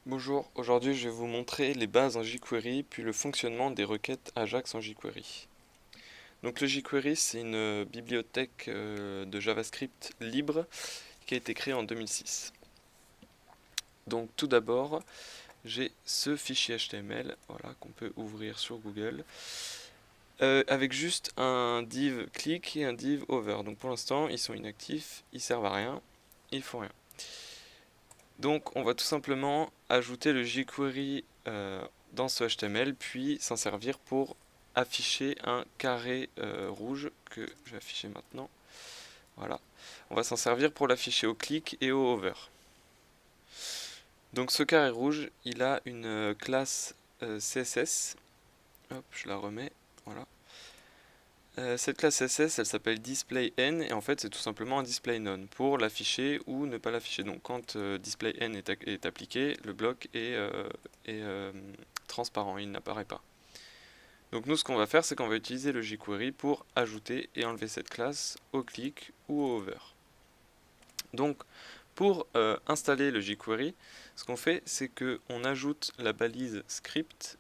Bonjour, aujourd'hui je vais vous montrer les bases en jQuery puis le fonctionnement des requêtes Ajax en jQuery. Donc le jQuery c'est une bibliothèque de JavaScript libre qui a été créée en 2006. Donc tout d'abord j'ai ce fichier HTML voilà, qu'on peut ouvrir sur Google avec juste un div click et un div over. Donc pour l'instant ils sont inactifs, ils servent à rien, ils font rien. Donc on va tout simplement ajouter le jQuery dans ce HTML, puis s'en servir pour afficher un carré rouge que je vais afficher maintenant. Voilà. On va s'en servir pour l'afficher au clic et au hover. Donc ce carré rouge, il a une classe CSS. Hop, je la remets. Voilà. Cette classe CSS, elle s'appelle displayN et en fait c'est tout simplement un display none pour l'afficher ou ne pas l'afficher. Donc quand displayN est appliqué, le bloc est transparent, il n'apparaît pas. Donc nous ce qu'on va faire c'est qu'on va utiliser le jQuery pour ajouter et enlever cette classe au clic ou au hover. Donc pour installer le jQuery, ce qu'on fait c'est qu'on ajoute la balise script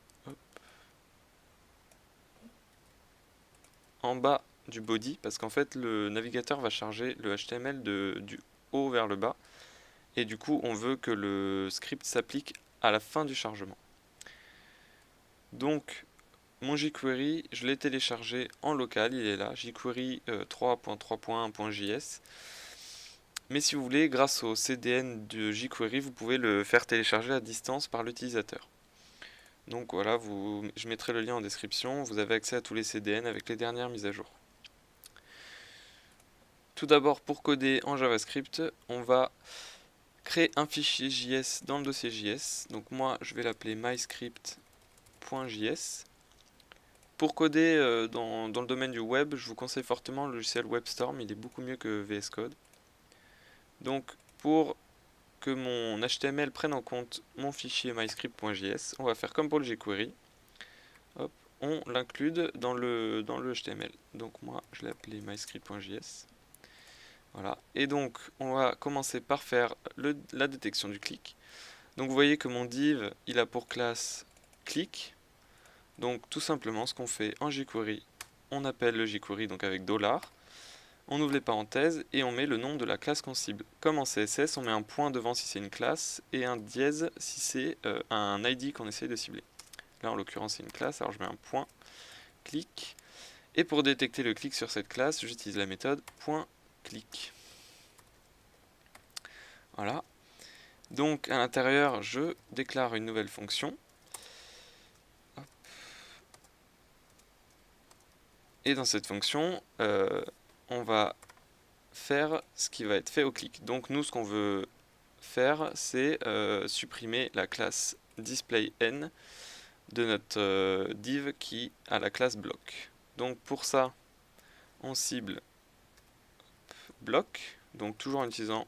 en bas du body parce qu'en fait le navigateur va charger le HTML du haut vers le bas et du coup on veut que le script s'applique à la fin du chargement. Donc mon jQuery, je l'ai téléchargé en local, il est là, jQuery 3.3.1.js. Mais si vous voulez, grâce au CDN de jQuery, vous pouvez le faire télécharger à distance par l'utilisateur. Donc voilà, je mettrai le lien en description, vous avez accès à tous les CDN avec les dernières mises à jour. Tout d'abord, pour coder en JavaScript, on va créer un fichier JS dans le dossier JS. Donc moi, je vais l'appeler myscript.js. Pour coder dans le domaine du web, je vous conseille fortement le logiciel WebStorm, il est beaucoup mieux que VS Code. Donc pour que mon HTML prenne en compte mon fichier myscript.js, on va faire comme pour le jQuery. Hop, on l'include dans le HTML. Donc moi, je l'ai appelé myscript.js. Voilà. Et donc, on va commencer par faire la détection du clic. Donc, vous voyez que mon div, il a pour classe click. Donc, tout simplement, ce qu'on fait en jQuery, on appelle le jQuery donc avec $. On ouvre les parenthèses et on met le nom de la classe qu'on cible. Comme en CSS, on met un point devant si c'est une classe et un dièse si c'est un ID qu'on essaye de cibler. Là, en l'occurrence, c'est une classe, alors je mets un point click. Et pour détecter le clic sur cette classe, j'utilise la méthode .click. Voilà. Donc à l'intérieur, je déclare une nouvelle fonction. Hop. Et dans cette fonction, on va faire ce qui va être fait au clic. Donc nous, ce qu'on veut faire, c'est supprimer la classe displayN de notre div qui a la classe bloc. Donc pour ça, on cible bloc, donc toujours en utilisant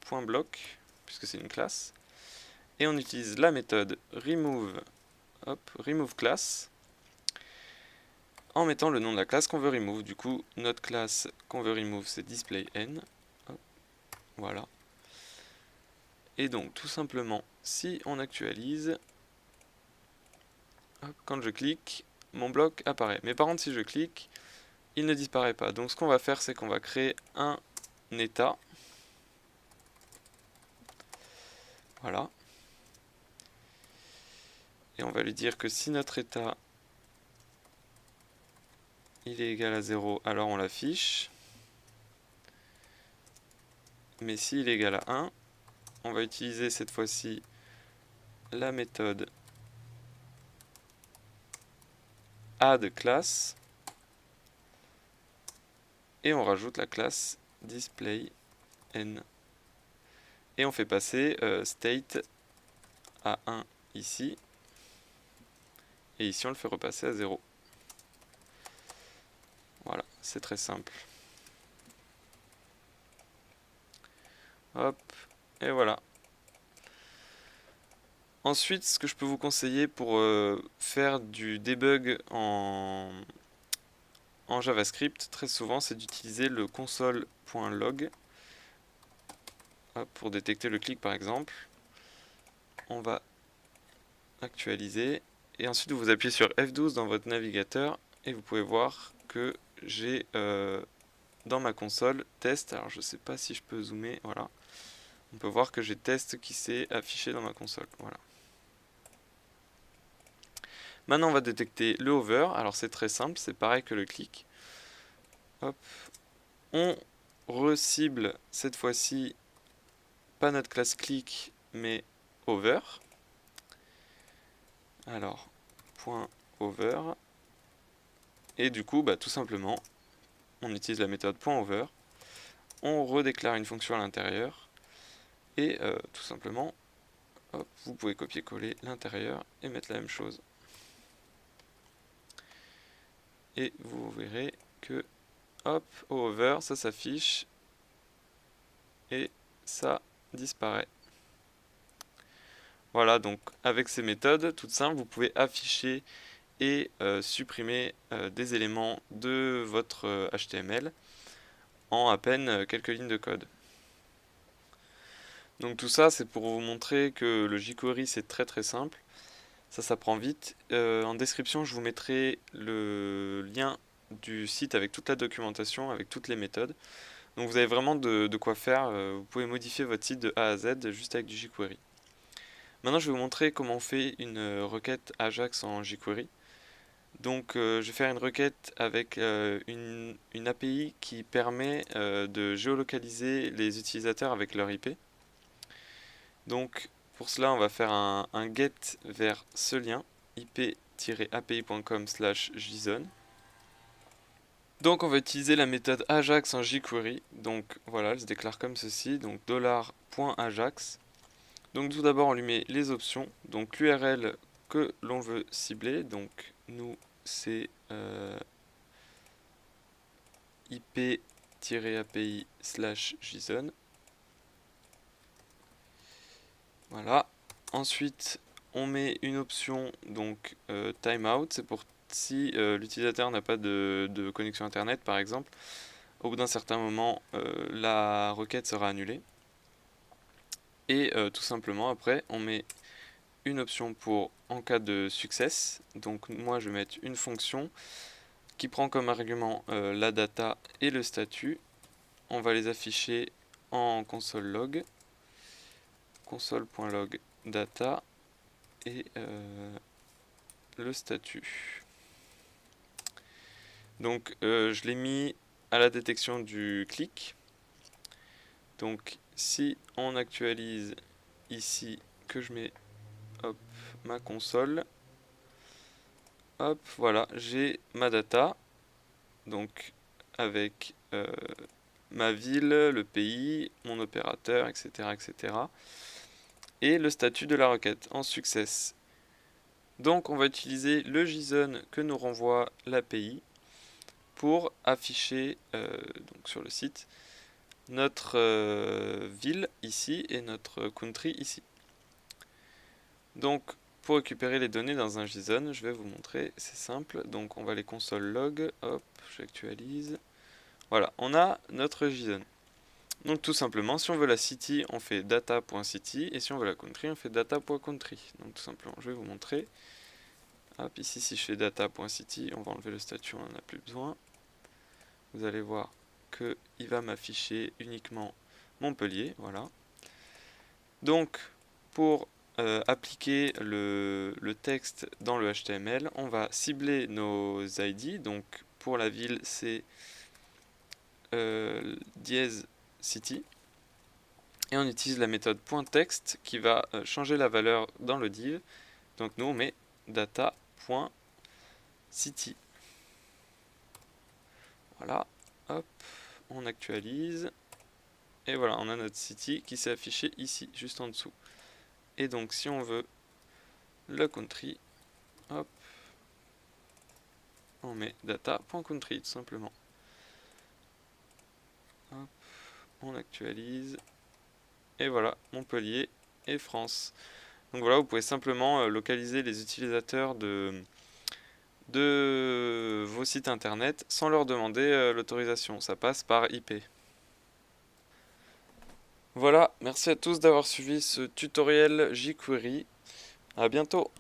.bloc, puisque c'est une classe. Et on utilise la méthode remove class en mettant le nom de la classe qu'on veut remove. Du coup, notre classe qu'on veut remove, c'est displayN. Voilà. Et donc, tout simplement, si on actualise, quand je clique, mon bloc apparaît. Mais par contre, si je clique, il ne disparaît pas. Donc, ce qu'on va faire, c'est qu'on va créer un état. Voilà. Et on va lui dire que si notre état il est égal à 0, alors on l'affiche. Mais s'il est égal à 1, on va utiliser cette fois-ci la méthode addClass et on rajoute la classe displayN. Et on fait passer state à 1 ici. Et ici on le fait repasser à 0. Voilà, c'est très simple. Hop, et voilà. Ensuite, ce que je peux vous conseiller pour faire du debug en JavaScript, très souvent, c'est d'utiliser le console.log pour détecter le clic par exemple. On va actualiser. Et ensuite vous appuyez sur F12 dans votre navigateur et vous pouvez voir que j'ai dans ma console test. Alors je sais pas si je peux zoomer, voilà. On peut voir que j'ai test qui s'est affiché dans ma console, voilà. Maintenant on va détecter le hover, alors c'est très simple, c'est pareil que le clic. Hop. On recible cette fois-ci pas notre classe click mais hover. Alors, point over. Et du coup, tout simplement, on utilise la méthode .over. On redéclare une fonction à l'intérieur. Et tout simplement, hop, vous pouvez copier-coller l'intérieur et mettre la même chose. Et vous verrez que, hop, au over, ça s'affiche. Et ça disparaît. Voilà, donc avec ces méthodes toutes simples, vous pouvez afficher et supprimer des éléments de votre HTML en à peine quelques lignes de code. Donc tout ça, c'est pour vous montrer que le jQuery, c'est très très simple. Ça s'apprend vite. En description, je vous mettrai le lien du site avec toute la documentation, avec toutes les méthodes. Donc vous avez vraiment de quoi faire. Vous pouvez modifier votre site de A à Z juste avec du jQuery. Maintenant, je vais vous montrer comment on fait une requête Ajax en jQuery. Donc je vais faire une requête avec une API qui permet de géolocaliser les utilisateurs avec leur IP. Donc pour cela on va faire un get vers ce lien ip-api.com/json. Donc on va utiliser la méthode Ajax en jQuery. Donc voilà, elle se déclare comme ceci, donc $.ajax. Donc tout d'abord on lui met les options, donc l'URL que l'on veut cibler, donc nous c'est ip-api/json. Voilà. Ensuite, on met une option, donc timeout, c'est pour si l'utilisateur n'a pas de connexion internet par exemple. Au bout d'un certain moment, la requête sera annulée. Et tout simplement, après, on met une option pour en cas de success. Donc moi, je vais mettre une fonction qui prend comme argument la data et le statut. On va les afficher en console log, console.log data et le statut. Donc je l'ai mis à la détection du clic. Donc si on actualise ici, que je mets hop, ma console, hop, voilà, j'ai ma data, donc avec ma ville, le pays, mon opérateur, etc., etc. Et le statut de la requête en success. Donc on va utiliser le JSON que nous renvoie l'API pour afficher donc sur le site notre ville ici et notre country ici. Donc pour récupérer les données dans un JSON, je vais vous montrer, c'est simple. Donc on va les console log, hop, j'actualise. Voilà, on a notre JSON. Donc tout simplement, si on veut la city, on fait data.city, et si on veut la country, on fait data.country. Donc tout simplement, je vais vous montrer. Hop, ici, si je fais data.city, on va enlever le statut, on n'en a plus besoin. Vous allez voir qu'il va m'afficher uniquement Montpellier, voilà. Donc, pour appliquer le texte dans le HTML, on va cibler nos ID. Donc, pour la ville, c'est dièse city. Et on utilise la méthode .text qui va changer la valeur dans le div. Donc, nous, on met data.city. Voilà, hop, on actualise. Et voilà, on a notre city qui s'est affiché ici, juste en dessous. Et donc, si on veut le country, hop, on met data.country tout simplement. Hop, on actualise. Et voilà, Montpellier et France. Donc voilà, vous pouvez simplement localiser les utilisateurs de vos sites internet sans leur demander l'autorisation. Ça passe par IP. Voilà, merci à tous d'avoir suivi ce tutoriel jQuery. À bientôt!